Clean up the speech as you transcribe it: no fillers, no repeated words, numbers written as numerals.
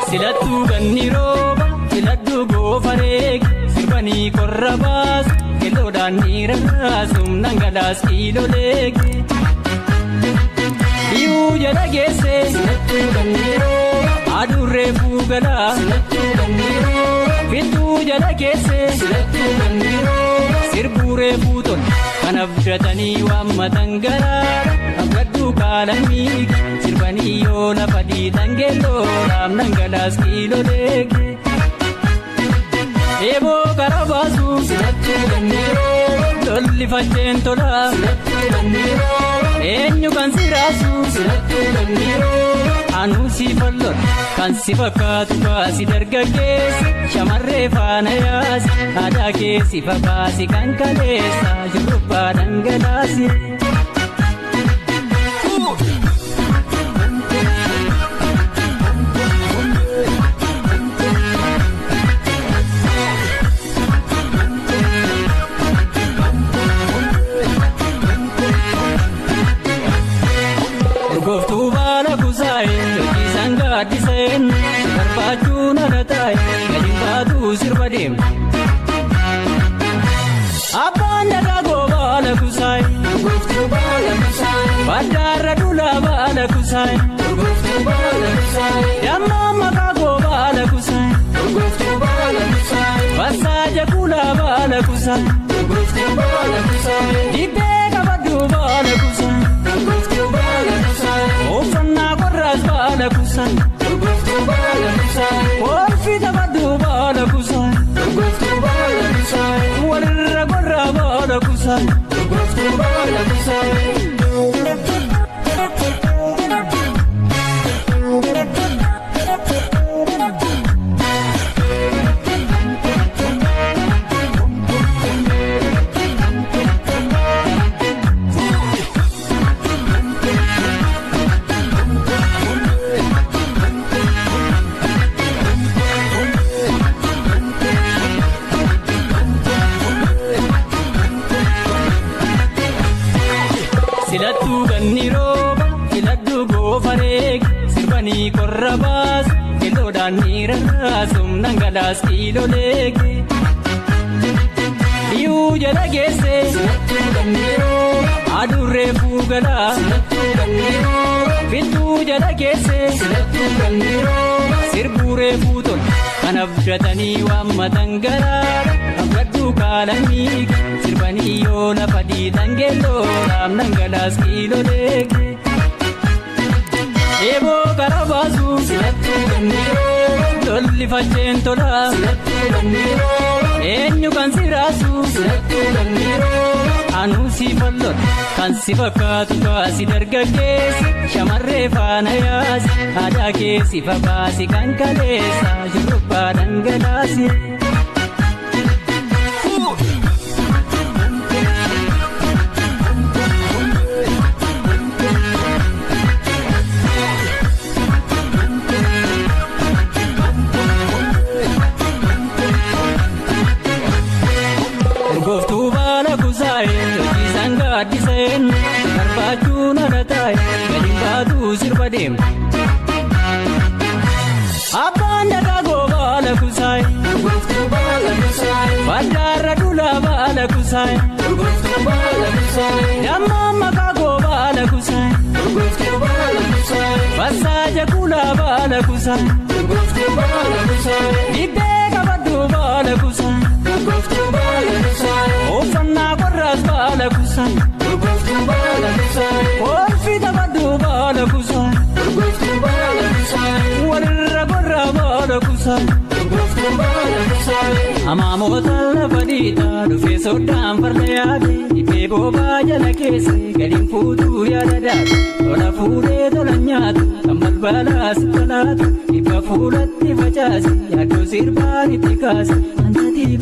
Silattuu ganni rooba siladdu goofaree sirbanii korra baasu qilloodhaan dhiira raasuun dhangalaas kiilolee biyuu jala geesse silattuu ganni rooba adurree fuugalaa silattuu ganni rooba fittuu jala geesse silattuu ganni rooba sirbuuree fuuton kan abdatanii waammatan garaa abgaddu kaalanii sirbanii yoo lafa dhiitan geelloodhaaf dhangalaas kiilolee eeboo karaa baasu silattuu ganni rooba lolli facheen tolaa silattuu ganni rooba eenyu kan si raasu silattuu ganni rooba anuu si fallon kan si fakkaatu baasi dargaggeessi shamarree faana yaasi aadaa keessi fakkaasi kan kaleessa shurrubbaa dhangalaasi. Urgooftuu baala kusaa'e yookiin gaaddiseen barbaachuun ala taa'e gadi baatu sirba deema. Abbaan dagaagoo baala kusaa'e urgooftuu baala kusaa'e baddaarra dulaa baala kusaa'e urgooftuu baala kusaa'e dammaa makaagoo baala kusaa'e urgooftuu baala kusaa'e bassaaja kulaa baala kusaa'e urgooftuu baala kusaa'e dibbee qabaduu baala kusaa'e urgooftuu baala kusaa'e uffannaa qorraas baala kusaa'e urgooftuu baala kusaa'e kolfi qabaduu baala kusaa'e urgooftuu baala kusaa'e walirra qorraa baala kusaa'e urgooftuu baala kusaa'e. Silattuu ganni rooba siladdu goofaree sirbanii korra baasu qilloodhaan dhiira raasuun dhangalaas kiilolee biyuu jala geesse silattuu ganni rooba adurree fuugalaa silattuu ganni rooba fittuu jala geesse silattuu ganni rooba sirbuuree fuuton kan abdatanii waammatan garaa abgaddu kaalanii sirbanii yoo lafa dhiitan geelloodhaaf dhangalaas kiilolee eeboo karaa baasu silattuu ganni rooba lolli facheen tolaa silattuu ganni rooba eenyu kan si raasu silattuu ganni rooba anuu si fallon kan si fakkaatu baasi dargaggeessi shamarree faana yaasi aadaa keessi fakkaasi kan kaleessa shurrubbaa dhangalaasi. Urgooftuu baala kusaa'e yookiin gaaddiseen barbaachuun ala taa'e gadi baatu sirba deema. Abbaan dagaagoo baala kusaa'e urgooftuu baala kusaa'e baddaarra dulaa baala kusaa'e urgooftuu baala kusaa'e dammaa makaagoo baala kusaa'e urgooftuu baala kusaa'e bassaaja kulaa baala kusaa'e urgooftuu baala kusaa'e dibbee qabaduu baala kusaa'e urgooftuu baala kusaa'e uffannaa qorraas baala kusaa'e urgooftuu baala kusaa'e kolfi qabaduu baala kusaa'e urgooftuu baala kusaa'e walirra qorraa baala kusaa'e urgooftuu baala kusaa'e amaamoota lafa dhiitaa dhufee soddaan farda yaade dhibbee boobaa jala keesse galiin fuutuu yaada daatu tola fuudhee tola nyaatu kan balbalaa si tolaatu dhibba fuulatti facaase yaaddoo sirbaan itti kaase antatii